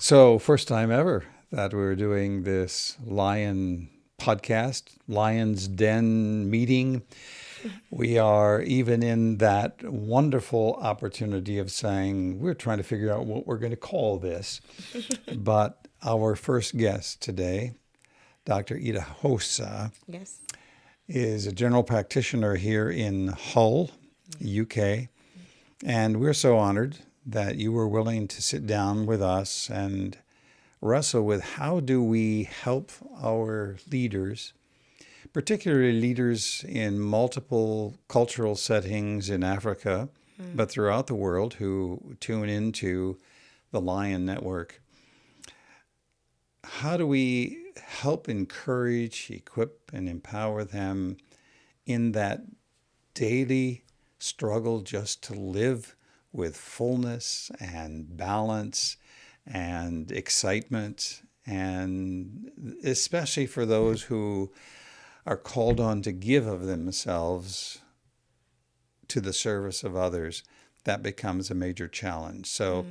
So, first time ever that we're doing this Lion podcast, Lion's Den meeting. We are even in that wonderful opportunity of saying we're trying to figure out what we're going to call this. But our first guest today, Dr. Idahosa, Yes. is a general practitioner here in Hull, UK. And we're so honored that you were willing to sit down with us and wrestle with how do we help our leaders, particularly leaders in multiple cultural settings in Africa, but throughout the world who tune into the Lion Network. How do we help encourage, equip, and empower them in that daily struggle just to live with fullness and balance and excitement, and especially for those who are called on to give of themselves to the service of others, that becomes a major challenge. So,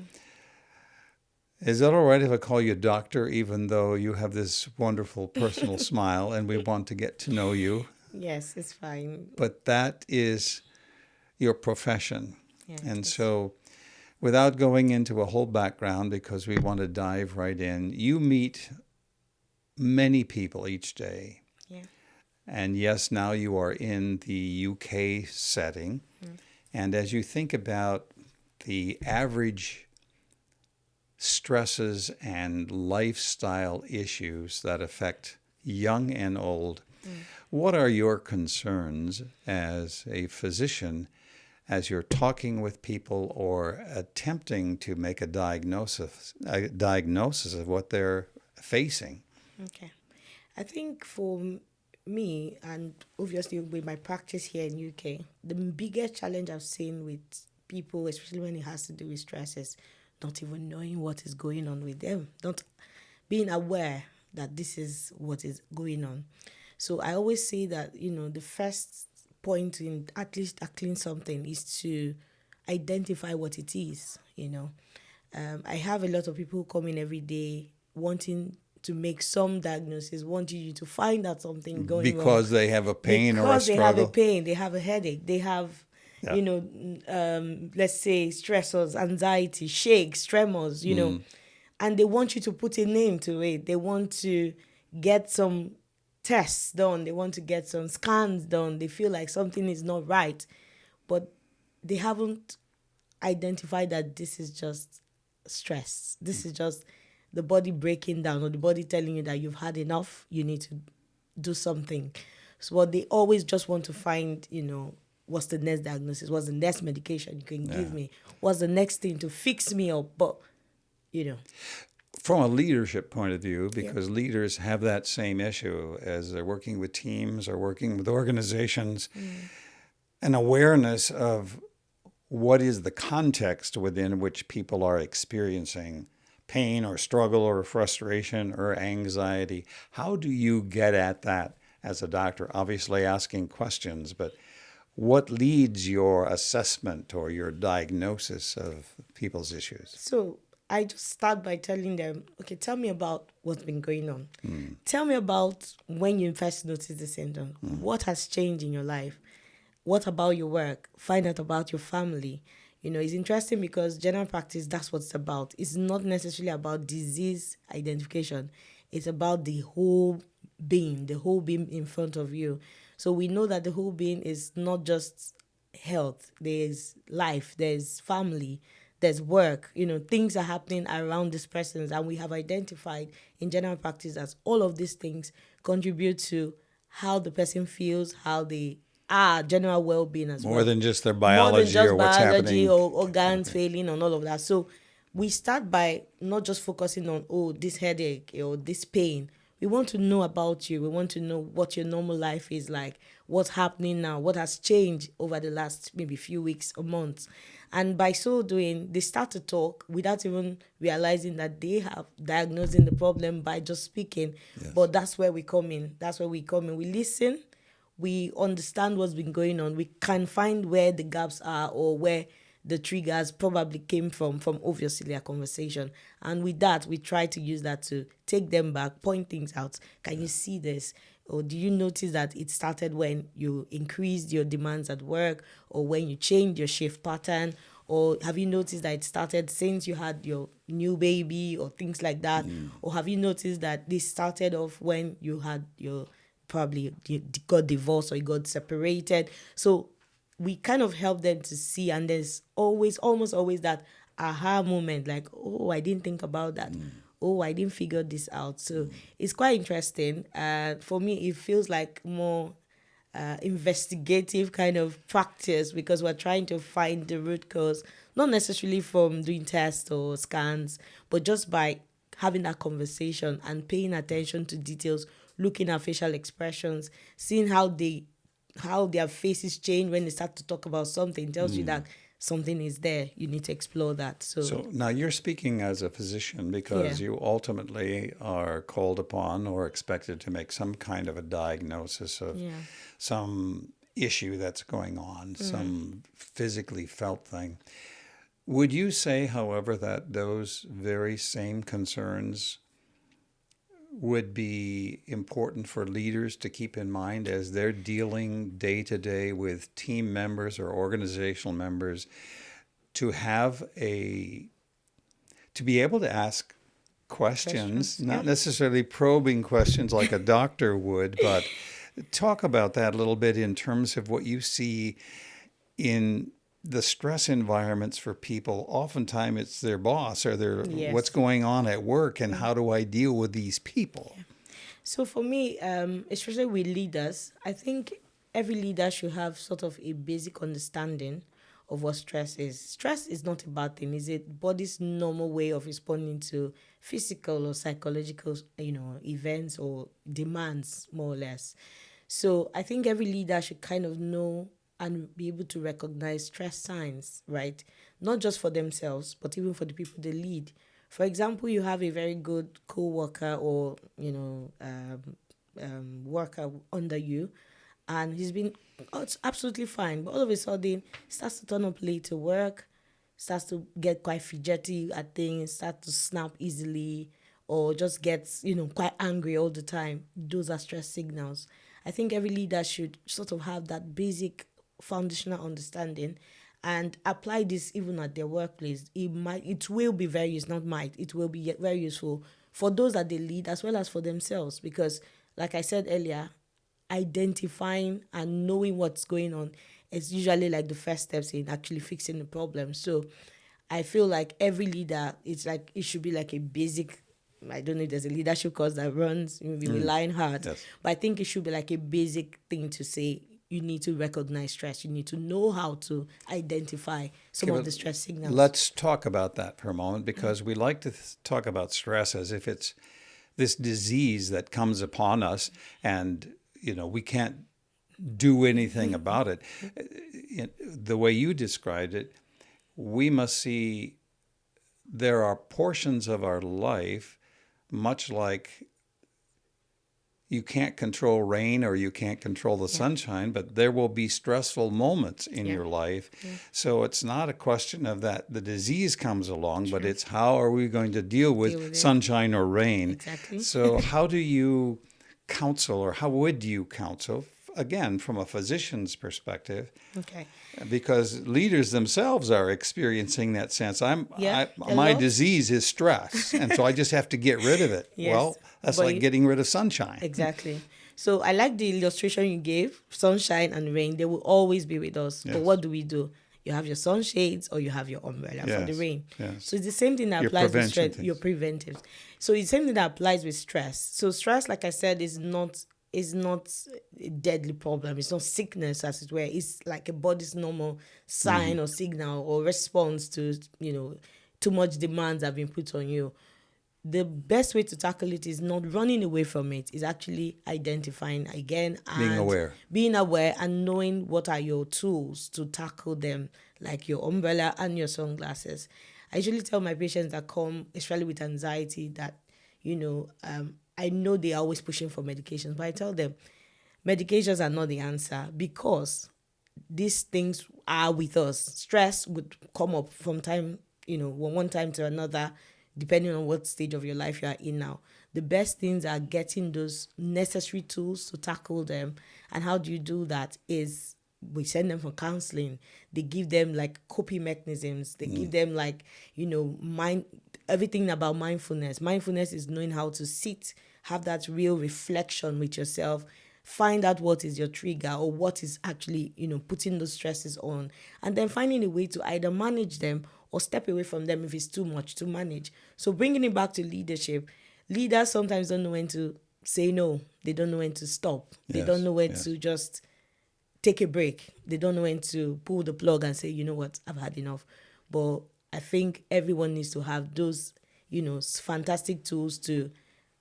is that all right if I call you doctor, even though you have this wonderful personal smile and we want to get to know you? Yes, it's fine. But that is your profession. Yeah, it And is. so, without going into a whole background, because we want to dive right in, you meet many people each day. Yeah. And yes, now you are in the UK setting. And as you think about the average stresses and lifestyle issues that affect young and old, what are your concerns as a physician as you're talking with people or attempting to make a diagnosis of what they're facing? Okay. I think for me, and obviously with my practice here in UK, the biggest challenge I've seen with people, especially when it has to do with stress, is not even knowing what is going on with them, not being aware that this is what is going on. So I always say that, the first point in at least tackling something is to identify what it is. I have a lot of people who come in every day wanting to make some diagnosis, wanting you to find out something going wrong Because they have a pain or a because they have a struggle. pain, they have a headache, they have, Yeah. let's say stressors, anxiety, shakes, tremors, and they want you to put a name to it. They want to get some tests done. They want to get some scans done. They feel like something is not right, but they haven't identified that this is just stress. This is just the body breaking down, or the body telling you that you've had enough. You need to do something. So what they always just want to find, what's the next diagnosis? What's the next medication you can give me? What's the next thing to fix me up? But, you know, From a leadership point of view, yeah. because leaders have that same issue as they're working with teams or working with organizations, an awareness of what is the context within which people are experiencing pain or struggle or frustration or anxiety. How do you get at that as a doctor? Obviously, asking questions, but what leads your assessment or your diagnosis of people's issues? So I just start by telling them, okay, tell me about what's been going on. Tell me about when you first noticed the symptom. What has changed in your life? What about your work? Find out about your family. It's interesting because general practice, that's what it's about. It's not necessarily about disease identification. It's about the whole being in front of you. So we know that the whole being is not just health. There's life, there's family, there's work. Things are happening around these persons, and we have identified in general practice that all of these things contribute to how the person feels, how they are, general well-being as More well. than just their More than biology or just what's biology happening. or organs Okay. failing and all of that. So we start by not just focusing on, this headache or this pain. We want to know about you. We want to know what your normal life is like, what's happening now, what has changed over the last maybe few weeks or months. And by so doing, they start to talk without even realizing that they have diagnosing the problem by just speaking. Yes. But that's where we come in. That's where we come in. We listen, we understand what's been going on. We can find where the gaps are or where the triggers probably came from obviously a conversation. And with that, we try to use that to take them back, point things out. Can you see this? Or do you notice that it started when you increased your demands at work, or when you changed your shift pattern? Or have you noticed that it started since you had your new baby, or things like that? Or have you noticed that this started off when you had your, probably you got divorced or you got separated? So we kind of help them to see, and there's almost always that aha moment, like, oh, I didn't think about that. Oh, I didn't figure this out. So it's quite interesting. For me, it feels like more investigative kind of practice, because we're trying to find the root cause, not necessarily from doing tests or scans, but just by having that conversation and paying attention to details, looking at facial expressions, seeing how their faces change when they start to talk about something, tells you that something is there. You need to explore that. So now you're speaking as a physician, because you ultimately are called upon or expected to make some kind of a diagnosis of some issue that's going on, some physically felt thing. Would you say, however, that those very same concerns would be important for leaders to keep in mind as they're dealing day to day with team members or organizational members, to be able to ask questions, not necessarily probing questions like a doctor would, but talk about that a little bit in terms of what you see in the stress environments for people. Oftentimes it's their boss or their what's going on at work, and how do I deal with these people? So for me, especially with leaders, I think every leader should have sort of a basic understanding of what stress is. Stress is not a bad thing. It's a body's normal way of responding to physical or psychological, events or demands, more or less. So I think every leader should kind of know and be able to recognize stress signs, right? Not just for themselves, but even for the people they lead. For example, you have a very good co-worker or, worker under you, and he's been absolutely fine, but all of a sudden starts to turn up late to work, starts to get quite fidgety at things, starts to snap easily, or just gets, quite angry all the time. Those are stress signals. I think every leader should sort of have that basic foundational understanding and apply this even at their workplace. It will be very useful, not might, it will be very useful for those that they lead as well as for themselves, because like I said earlier, identifying and knowing what's going on is usually like the first steps in actually fixing the problem. So I feel like every leader, it should be like a basic, I don't know if there's a leadership course that runs, maybe relying hard, but I think it should be like a basic thing to say. You need to recognize stress. You need to know how to identify some of the stress signals. Let's talk about that for a moment, because we like to talk about stress as if it's this disease that comes upon us and, we can't do anything about it. The way you described it, we must see there are portions of our life, much like you can't control rain or you can't control the sunshine, but there will be stressful moments in your life. So it's not a question of that the disease comes along, but it's how are we going to deal with sunshine or rain. Exactly. So how do you counsel, or how would you counsel, again, from a physician's perspective? Okay. Because leaders themselves are experiencing that sense. My disease is stress, and so I just have to get rid of it. Well, that's like getting rid of sunshine. Exactly. So I like the illustration you gave, sunshine and rain. They will always be with us. But what do? You have your sunshades or you have your umbrella for the rain. So it's the same thing that applies with stress. Your preventives. So it's the same thing that applies with stress. So stress, like I said, is not a deadly problem. It's not sickness, as it were. It's like a body's normal sign or signal or response to, too much demands have been put on you. The best way to tackle it is not running away from it. Is actually identifying again and being aware and knowing what are your tools to tackle them, like your umbrella and your sunglasses. I usually tell my patients that come, especially with anxiety, that, I know they're always pushing for medications, but I tell them medications are not the answer, because these things are with us. Stress would come up from time, one time to another, depending on what stage of your life you are in now. The best things are getting those necessary tools to tackle them. And how do you do that? Is we send them for counseling. They give them like coping mechanisms. They give them like, mind, everything about mindfulness. Mindfulness is knowing how to sit, have that real reflection with yourself, find out what is your trigger or what is actually, putting those stresses on, and then finding a way to either manage them or step away from them if it's too much to manage. So bringing it back to leadership, leaders sometimes don't know when to say no. They don't know when to stop. They don't know when to just take a break. They don't know when to pull the plug and say, you know what, I've had enough. But I think everyone needs to have those, fantastic tools to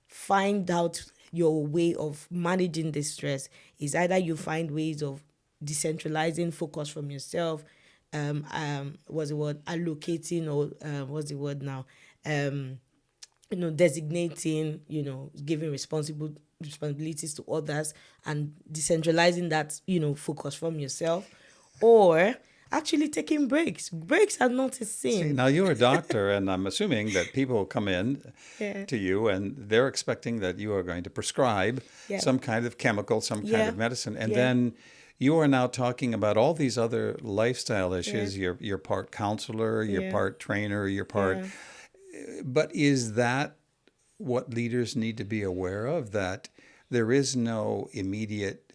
find out your way of managing this stress. Is either you find ways of decentralizing focus from yourself, what's the word, allocating, or what's the word now, designating, giving responsibilities to others and decentralizing that, focus from yourself, or actually taking breaks. Breaks are not a See, sin. now you're a doctor, and I'm assuming that people come in to you and they're expecting that you are going to prescribe some kind of chemical, some kind of medicine, and then you are now talking about all these other lifestyle issues. You're part counselor, you're part trainer, you're part. But is that what leaders need to be aware of? That there is no immediate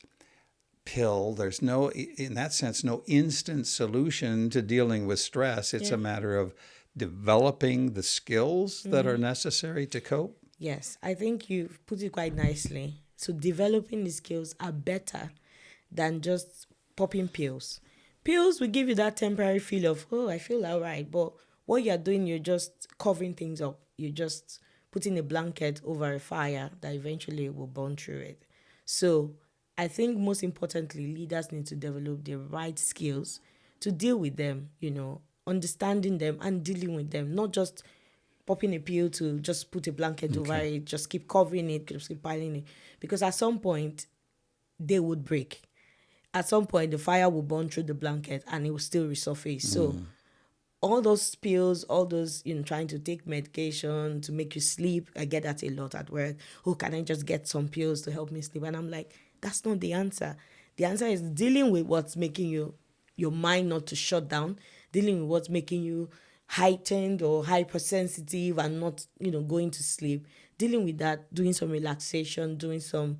pill. There's no, in that sense, no instant solution to dealing with stress. It's a matter of developing the skills that are necessary to cope. Yes, I think you've put it quite nicely. So developing the skills are better than just popping pills. Pills will give you that temporary feel of, oh, I feel all right. But what you're doing, you're just covering things up. You're just putting a blanket over a fire that eventually will burn through it. So I think most importantly, leaders need to develop the right skills to deal with them, understanding them and dealing with them, not just popping a pill to just put a blanket over it, just keep covering it, just keep piling it. Because at some point, they would break. At some point, the fire will burn through the blanket and it will still resurface. So all those pills, all those, trying to take medication to make you sleep, I get that a lot at work. Oh, can I just get some pills to help me sleep? And I'm like, that's not the answer. The answer is dealing with what's making your mind not to shut down, dealing with what's making you heightened or hypersensitive and not, going to sleep, dealing with that, doing some relaxation, doing some,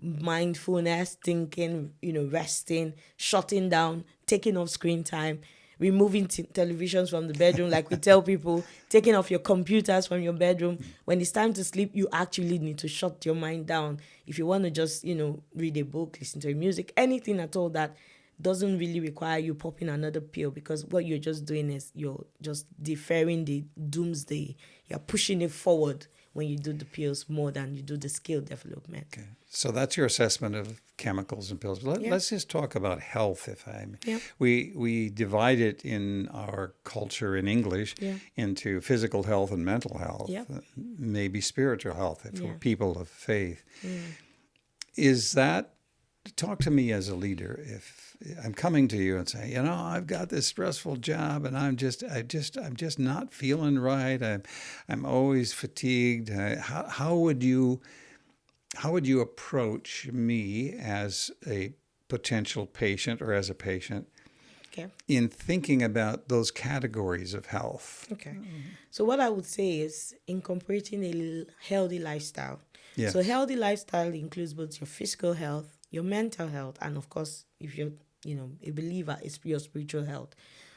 mindfulness, thinking, resting, shutting down, taking off screen time, removing televisions from the bedroom, like we tell people, taking off your computers from your bedroom. When it's time to sleep, you actually need to shut your mind down. If you want to just, read a book, listen to music, anything at all that doesn't really require you popping another pill, because what you're just doing is you're just deferring the doomsday. You're pushing it forward when you do the pills more than you do the skill development. Okay. So that's your assessment of chemicals and pills. Let's just talk about health, if I may. Yeah. We divide it in our culture in English into physical health and mental health, maybe spiritual health if we're people of faith. Is that, talk to me as a leader, if I'm coming to you and saying, I've got this stressful job and I'm just not feeling right. I'm always fatigued. How would you approach me as a potential patient or as a patient in thinking about those categories of health? Okay. So what I would say is incorporating a healthy lifestyle. Yes. So healthy lifestyle includes both your physical health, your mental health, and of course, if you're, a believer, it's your spiritual health.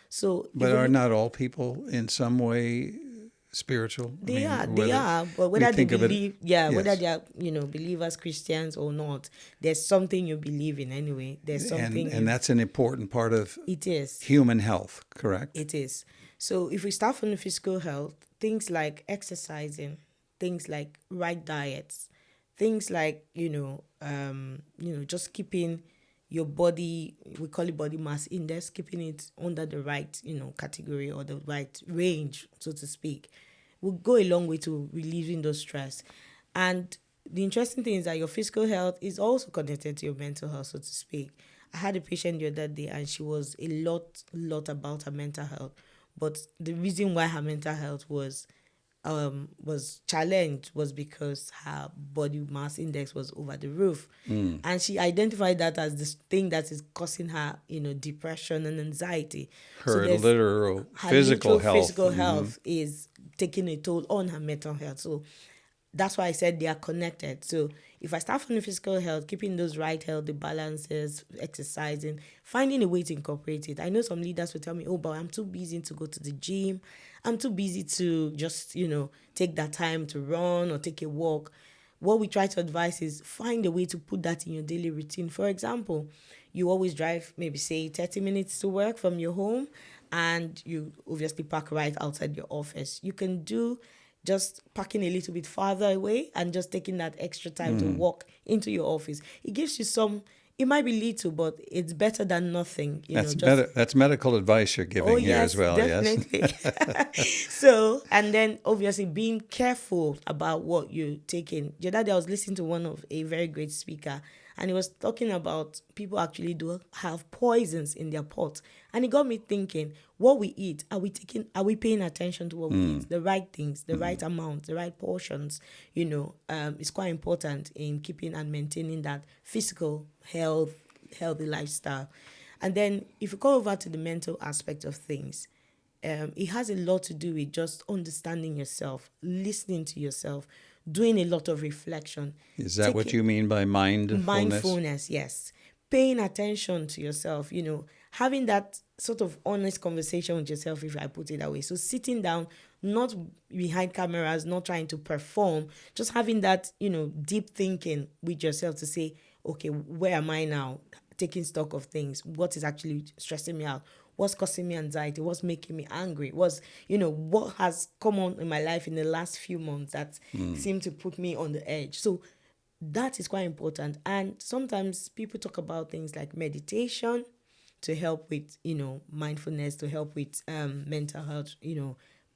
So, but are not all people in some way spiritual? They are, but whether they believe, whether they are, believers, Christians or not, there's something you believe in anyway. There's something, and that's an important part of it is human health, correct? It is. So if we start from the physical health, things like exercising, things like right diets, things like just keeping your body, we call it body mass index, keeping it under the right, category or the right range, so to speak, will go a long way to relieving those stress. And the interesting thing is that your physical health is also connected to your mental health, so to speak. I had a patient the other day, and she was a lot about her mental health. But the reason why her mental health was challenged was because her body mass index was over the roof. And she identified that as this thing that is causing her, depression and anxiety. So Her there's literal her physical literal health. physical health is taking a toll on her mental health. So that's why I said they are connected. So if I start from the physical health, keeping those right healthy balances, exercising, finding a way to incorporate it. I know some leaders will tell me, oh, but I'm too busy to go to the gym. I'm too busy to just, take that time to run or take a walk. What we try to advise is find a way to put that in your daily routine. For example, you always drive maybe say 30 minutes to work from your home, and you obviously park right outside your office. You can do just parking a little bit farther away and just taking that extra time to walk into your office. It gives you some, it might be little, but it's better than nothing, That's medical advice you're Oh, giving here as yes, well, yes? definitely. So, and then obviously being careful about what you're taking. The other day I was listening to one of a very great speaker, and he was talking about people actually do have poisons in their pot. And it got me thinking, what we eat, are we paying attention to what we eat? The right things, the right amount, the right portions, is quite important in keeping and maintaining that physical health, healthy lifestyle. And then if you go over to the mental aspect of things, it has a lot to do with just understanding yourself, listening to yourself, doing a lot of reflection. Is that what you mean by mindfulness? Mindfulness, yes. Paying attention to yourself, having that sort of honest conversation with yourself, if I put it that way. So sitting down, not behind cameras, not trying to perform, just having that, deep thinking with yourself to say, okay, where am I now? Taking stock of things. What is actually stressing me out? What's causing me anxiety? What's making me angry? What has come on in my life in the last few months that seem to put me on the edge? So that is quite important. And sometimes people talk about things like meditation to help with, mindfulness, to help with mental health,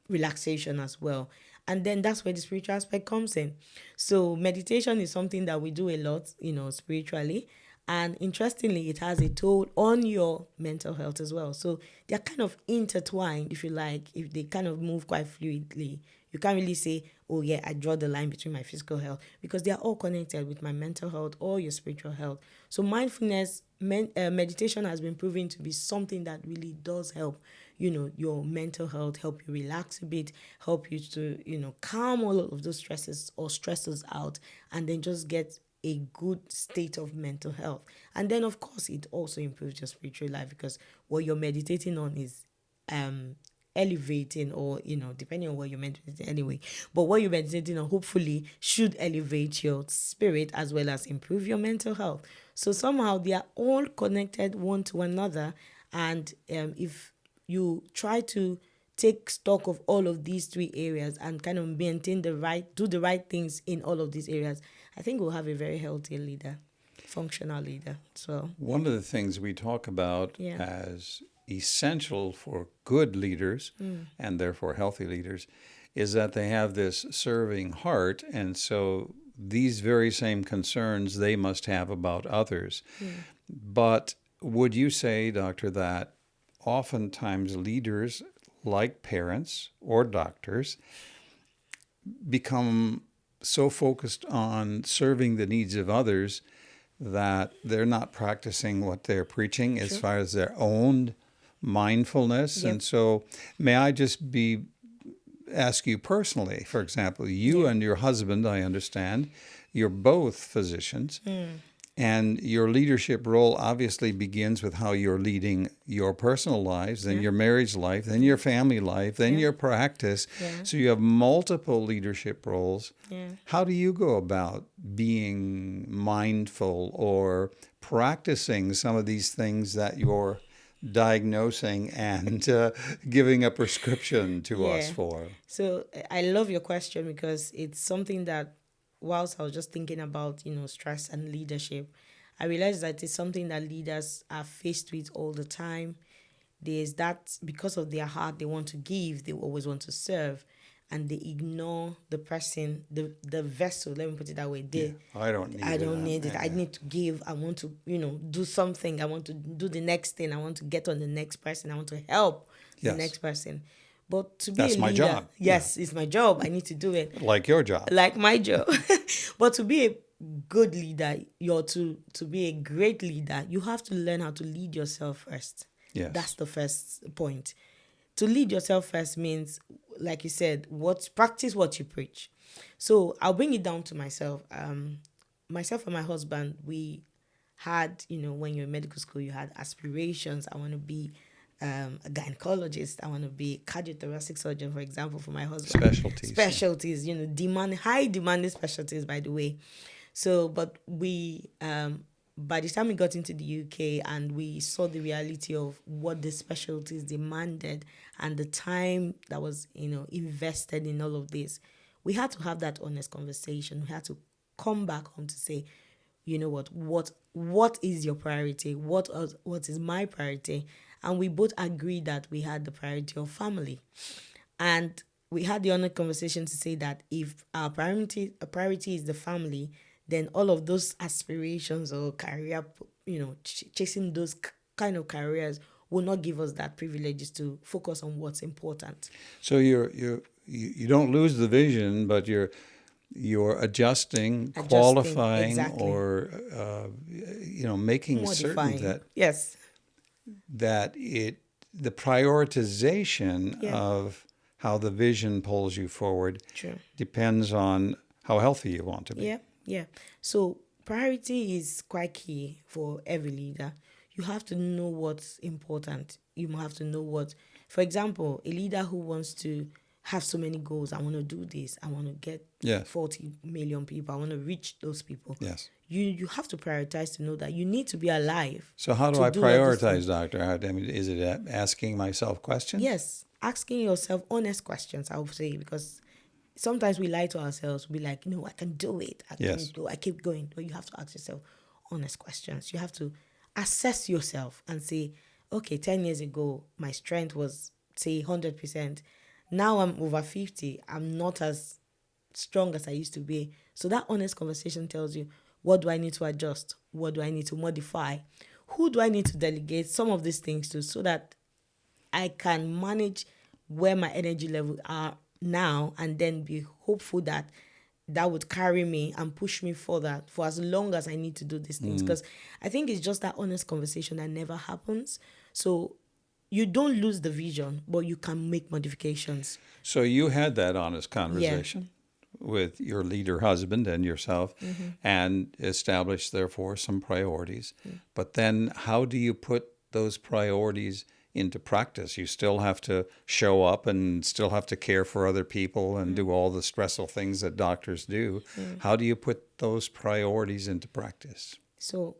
relaxation as well. And then that's where the spiritual aspect comes in. So meditation is something that we do a lot, spiritually. And interestingly, it has a toll on your mental health as well. So they're kind of intertwined, if you like, if they kind of move quite fluidly. You can't really say, oh yeah, I draw the line between my physical health, because they are all connected with my mental health or your spiritual health. So mindfulness, meditation has been proven to be something that really does help, your mental health, help you relax a bit, help you to, calm all of those stresses or stressors out, and then just get a good state of mental health. And then of course it also improves your spiritual life, because what you're meditating on is elevating, or depending on what you're meditating anyway, but what you're meditating on hopefully should elevate your spirit as well as improve your mental health. So somehow they are all connected one to another. And if you try to take stock of all of these three areas and kind of do the right things in all of these areas, I think we'll have a very healthy leader, functional leader. So one of the things we talk about as essential for good leaders and therefore healthy leaders is that they have this serving heart. And so these very same concerns they must have about others. But would you say, Doctor, that oftentimes leaders, like parents or doctors, become so focused on serving the needs of others that they're not practicing what they're preaching as far as their own mindfulness? Yep. And so may I just ask you personally, for example, you and your husband, I understand, you're both physicians. And your leadership role obviously begins with how you're leading your personal lives, then your marriage life, then your family life, then your practice. So you have multiple leadership roles. How do you go about being mindful or practicing some of these things that you're diagnosing and giving a prescription to us for? So I love your question, because it's something that, whilst I was just thinking about, stress and leadership, I realized that it's something that leaders are faced with all the time. There's that, because of their heart, they want to give, they always want to serve. and they ignore the person, the vessel, let me put it that way. I don't need I it. don't need it. I need to give. I want to, do something. I want to do the next thing. I want to get on the next person. I want to help the Yes. next person. But to be That's a my leader, job. yes, it's my job. I need to do it. Like your job. Like my job. But to be a good leader, to be a great leader, you have to learn how to lead yourself first. Yes. That's the first point. To lead yourself first means, like you said, practice what you preach. So I'll bring it down to myself. Myself and my husband, we had, when you're in medical school, you had aspirations. I want to be a gynecologist. I want to be a cardiothoracic surgeon, for example, for my husband. Specialties, high demanding specialties, by the way. So, but we, by the time we got into the UK and we saw the reality of what the specialties demanded and the time that was, invested in all of this, we had to have that honest conversation. We had to come back home to say, you know what is your priority? What is my priority? And we both agreed that we had the priority of family. And we had the honest conversation to say that if our priority is the family, then all of those aspirations or career, chasing those kind of careers will not give us that privilege to focus on what's important. So you don't lose the vision, but you're adjusting, qualifying, exactly. or making Modifying. certain that yes, the prioritization of how the vision pulls you forward depends on how healthy you want to be. Yeah. So priority is quite key for every leader. You have to know what's important. You have to know what, for example, a leader who wants to have so many goals. I want to do this. I want to get 40 million people. I want to reach those people. Yes. You have to prioritize to know that you need to be alive. So how do I prioritize, Doctor? Is it asking myself questions? Yes. Asking yourself honest questions, I would say, because sometimes we lie to ourselves. We like, I can do it. I keep going. But you have to ask yourself honest questions. You have to assess yourself and say, okay, 10 years ago, my strength was, say, 100%. Now I'm over 50. I'm not as strong as I used to be. So that honest conversation tells you, what do I need to adjust? What do I need to modify? Who do I need to delegate some of these things to so that I can manage where my energy levels are now and then be hopeful that would carry me and push me further for as long as I need to do these things. Because I think it's just that honest conversation that never happens. So you don't lose the vision, but you can make modifications. So you had that honest conversation with your leader husband and yourself and established, therefore, some priorities. But then how do you put those priorities into practice? You still have to show up and still have to care for other people and do all the stressful things that doctors do. How do you put those priorities into practice? So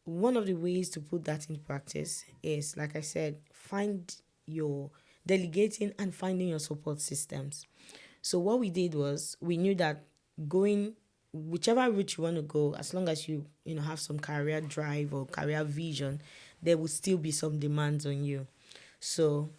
one of the ways to put that into practice is, like I said, find your delegating and finding your support systems. So what we did was we knew that going whichever route you want to go, as long as you have some career drive or career vision, there will still be some demands on you. So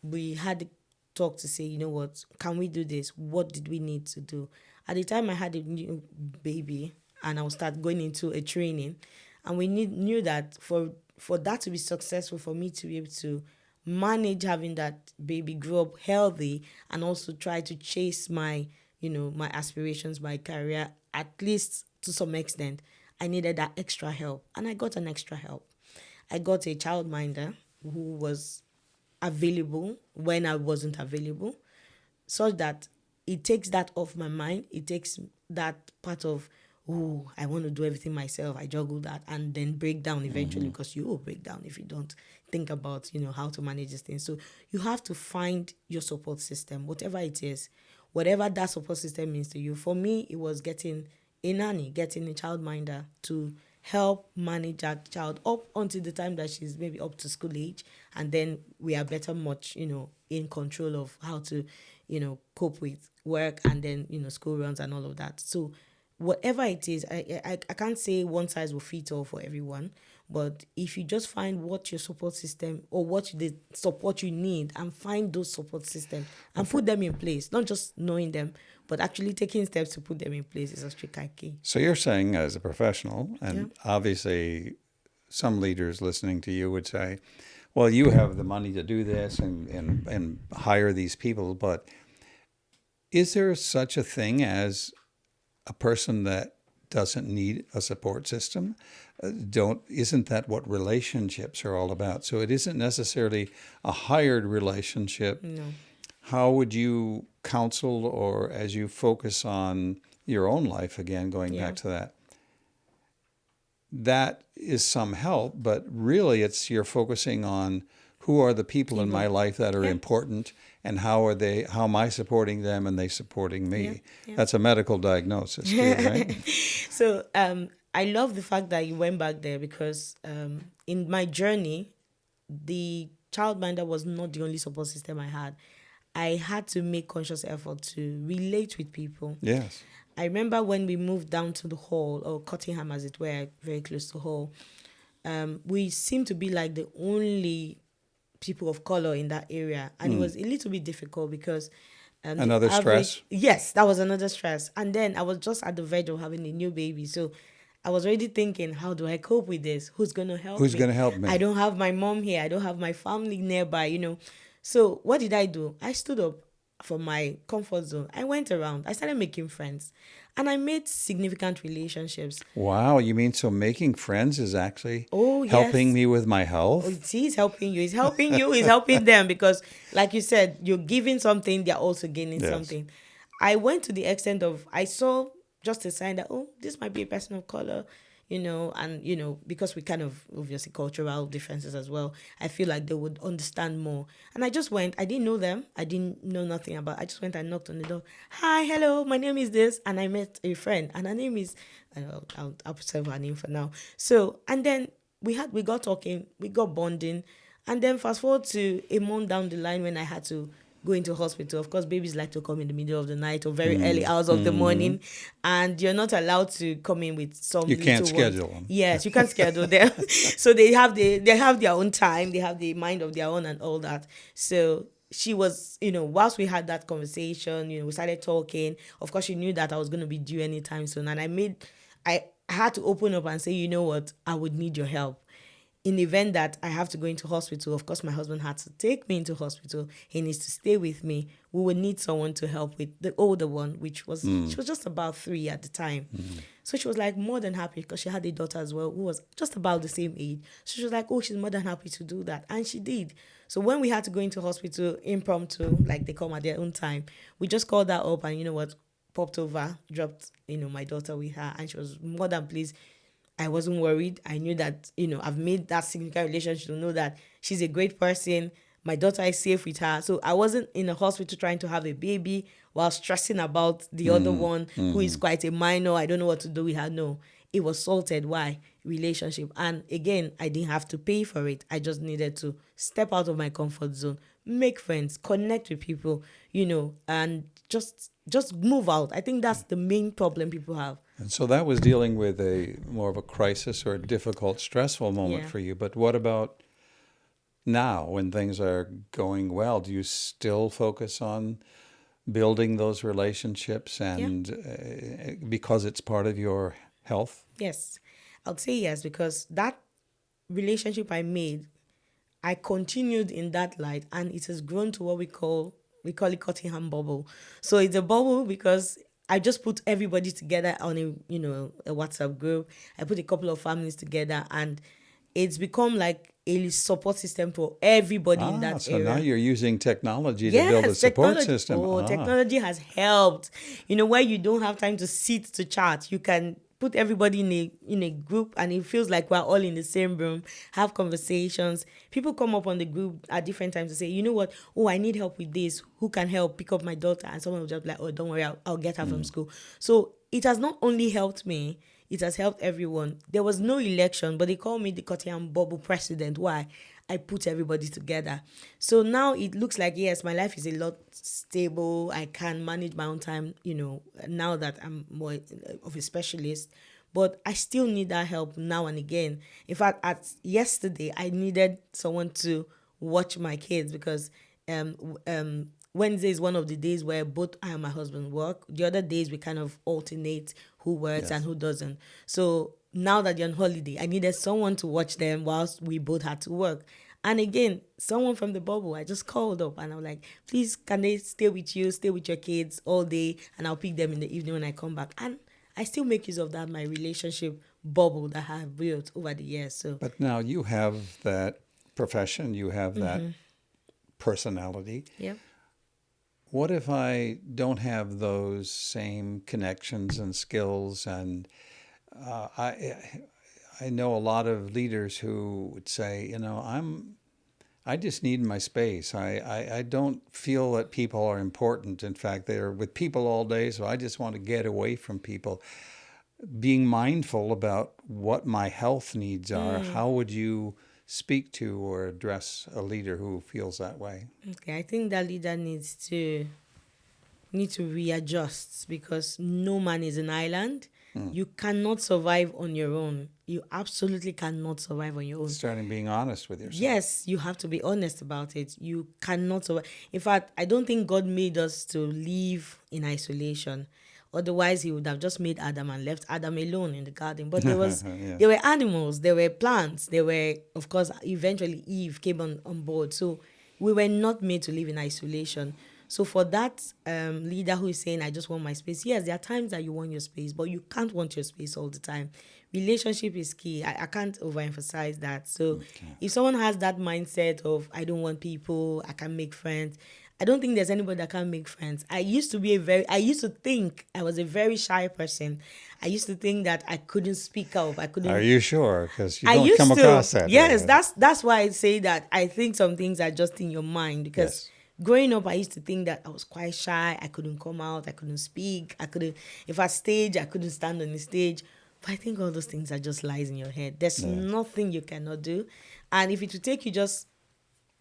we had a talk to say, what, can we do this? What did we need to do? At the time I had a new baby and I would start going into a training, and we knew that for that to be successful, for me to be able to manage having that baby grow up healthy and also try to chase my aspirations, my career, at least to some extent, I needed that extra help. And I got an extra help. I got a childminder who was available when I wasn't available, so that it takes that off my mind. It takes that part of, I want to do everything myself. I juggle that and then break down eventually, because you will break down if you don't think about, how to manage these things. So you have to find your support system, whatever it is, whatever that support system means to you. For me, it was getting a nanny, getting a childminder to help manage that child up until the time that she's maybe up to school age. And then we are better much, in control of how to, cope with work and then, school runs and all of that. So whatever it is, I can't say one size will fit all for everyone, But if you just find what your support system or what the support you need and find those support systems and put them in place, not just knowing them, but actually taking steps to put them in place is actually key. So you're saying, as a professional, Yeah. and obviously some leaders listening to you would say, well, you have the money to do this and hire these people, but is there such a thing as a person that doesn't need a support system? Isn't that what relationships are all about? So it isn't necessarily a hired relationship. No. How would you counsel, or as you focus on your own life again, going Yeah. back to that, that is some help, but really you're focusing on who are the people in my life that are Yeah. important, and how am I supporting them and they supporting me? Yeah. Yeah. That's a medical diagnosis too, right? So I love the fact that you went back there, because in my journey, the childminder was not the only support system I had. I had to make conscious effort to relate with people. Yes. I remember when we moved down to the hall, or Cottingham as it were, very close to Hall, we seemed to be like the only people of color in that area. And it was a little bit difficult because the Another stress? Yes, that was another stress. And then I was just at the verge of having a new baby. So I was already thinking, how do I cope with this? Who's going to help me? Who's going to help me? I don't have my mom here. I don't have my family nearby. So what did I do? I stood up from my comfort zone. I went around. I started making friends. And I made significant relationships. Wow, you mean so making friends is actually yes. helping me with my health? He's helping you. He's helping you. He's helping them, because, like you said, you're giving something, they're also gaining something. I went to the extent of, I saw just a sign that, this might be a person of color, and, because we kind of, obviously, cultural differences as well, I feel like they would understand more. And I just went. I didn't know them. I didn't know nothing about. I just went and knocked on the door. Hi, hello, my name is this. And I met a friend, and her name is, I'll preserve her name for now. So, and then we got talking, we got bonding. And then fast forward to a month down the line, when I had to go into hospital. Of course, babies like to come in the middle of the night or very early hours of the morning, and you're not allowed to come in with some. You can't little ones. schedule them. Yes, you can't schedule them. So they have their own time. They have the mind of their own and all that. So she was, whilst we had that conversation, we started talking. Of course, she knew that I was going to be due anytime soon, and I had to open up and say, you know what, I would need your help. In the event that I have to go into hospital, of course, my husband had to take me into hospital. He needs to stay with me. We would need someone to help with the older one, which was, she was just about 3 at the time. So she was like more than happy, because she had a daughter as well who was just about the same age. So she was like, she's more than happy to do that. And she did. So when we had to go into hospital impromptu, like they come at their own time, we just called her up and, you know what, popped over, dropped, my daughter with her. And she was more than pleased. I wasn't worried. I knew that, I've made that significant relationship to know that she's a great person. My daughter is safe with her. So I wasn't in a hospital trying to have a baby while stressing about the other one who is quite a minor. I don't know what to do with her. No, it was sorted. Why? Relationship. And again, I didn't have to pay for it. I just needed to step out of my comfort zone, make friends, connect with people, and just move out. I think that's the main problem people have. And so that was dealing with more of a crisis or a difficult, stressful moment for you. But what about now, when things are going well? Do you still focus on building those relationships, and because it's part of your health? Yes, I'd say yes, because that relationship I made, I continued in that light, and it has grown to what we call it Cottingham bubble. So it's a bubble because I just put everybody together on a WhatsApp group. I put a couple of families together, and it's become like a support system for everybody in that so area. now you're using technology to build a support system. Technology has helped. Where you don't have time to sit to chat, you can put everybody in a group, and it feels like we're all in the same room, have conversations. People come up on the group at different times to say, you know what, I need help with this. Who can help pick up my daughter? And someone will just be like, don't worry, I'll get her from school. So it has not only helped me, it has helped everyone. There was no election, but they called me the Cottingham bubble president. Why? I put everybody together. So now it looks like, yes, my life is a lot stable. I can manage my own time, now that I'm more of a specialist. but I still need that help now and again. In fact, at yesterday, I needed someone to watch my kids because Wednesday is one of the days where both I and my husband work. The other days we kind of alternate who works and Yes. who doesn't. So now that they're on holiday, I needed someone to watch them whilst we both had to work. And again, someone from the bubble, I just called up and I'm like, please, can they stay with you, stay with your kids all day, and I'll pick them in the evening when I come back. And I still make use of that, my relationship bubble that I have built over the years. So But now you have that profession, you have that personality. yeah. What if I don't have those same connections and skills? And I know a lot of leaders who would say, I just need my space. I don't feel that people are important. In fact, they're with people all day, so I just want to get away from people. Being mindful about what my health needs are, how would you speak to or address a leader who feels that way? Okay, I think that leader need to readjust because no man is an island. You cannot survive on your own. You absolutely cannot survive on your own. Starting being honest with yourself. Yes, you have to be honest about it. You cannot survive. In fact, I don't think God made us to live in isolation. Otherwise, he would have just made Adam and left Adam alone in the garden. But Yeah. there were animals, there were plants, there were, of course, eventually Eve came on board. So we were not made to live in isolation. So for that leader who is saying, I just want my space, yes, there are times that you want your space, but you can't want your space all the time. Relationship is key. I can't overemphasize that. So if someone has that mindset of, I don't want people, I can't make friends, I don't think there's anybody that can't make friends. I used to think I was a very shy person. I used to think that I couldn't speak up. I couldn't. Are you sure? Because you I don't used come to. across that. Yes, way. that's why I say that I think some things are just in your mind because Yes. growing up I used to think that I was quite shy. I couldn't come out. I couldn't speak. I couldn't. If I stage, I couldn't stand on the stage. But I think all those things are just lies in your head. There's nothing you cannot do, and if it will take you just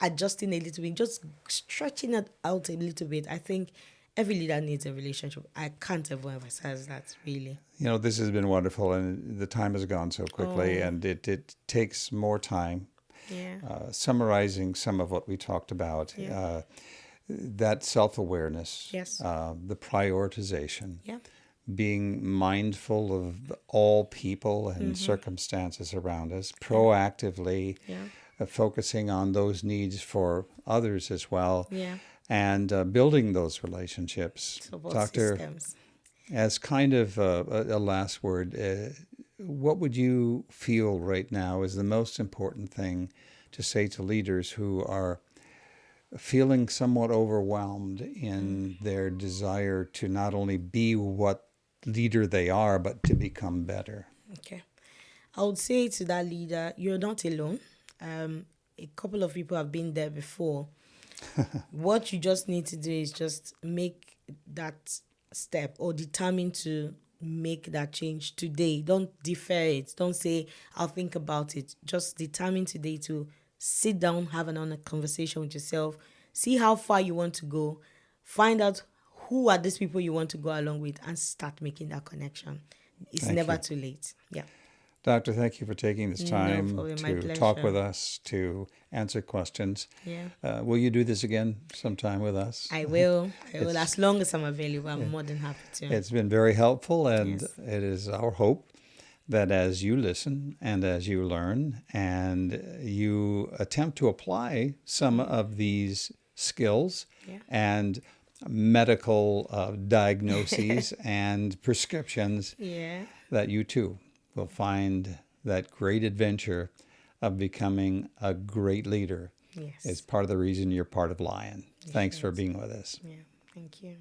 adjusting a little bit, just stretching it out a little bit, I think every leader needs a relationship. I can't ever emphasize that, really. This has been wonderful, and the time has gone so quickly, and it takes more time. Yeah. Summarizing some of what we talked about, Yeah. that self-awareness, Yes. the prioritization, Yeah. being mindful of all people and circumstances around us, proactively Yeah. focusing on those needs for others as well, Yeah. and building those relationships. Support Doctor, systems. as kind of a last word, what would you feel right now is the most important thing to say to leaders who are feeling somewhat overwhelmed in their desire to not only be what leader they are, but to become better? Okay. I would say to that leader, you're not alone. A couple of people have been there before. What you just need to do is just make that step or determine to make that change today. Don't defer it. Don't say, I'll think about it. Just determine today to sit down, have an honest conversation with yourself, see how far you want to go, find out who are these people you want to go along with, and start making that connection. It's Thank never you. too late. Yeah. Doctor, thank you for taking this time problem. My to talk pleasure. with us, to answer questions. Yeah. Will you do this again sometime with us? I will. It's- As long as I'm available, I'm more than happy to. It's been very helpful, and Yes. it is our hope that as you listen and as you learn and you attempt to apply some of these skills Yeah. and medical diagnoses and prescriptions, Yeah. that you too will find that great adventure of becoming a great leader. Yes. It's part of the reason you're part of Lion. Thanks for being with us. Yeah. Thank you.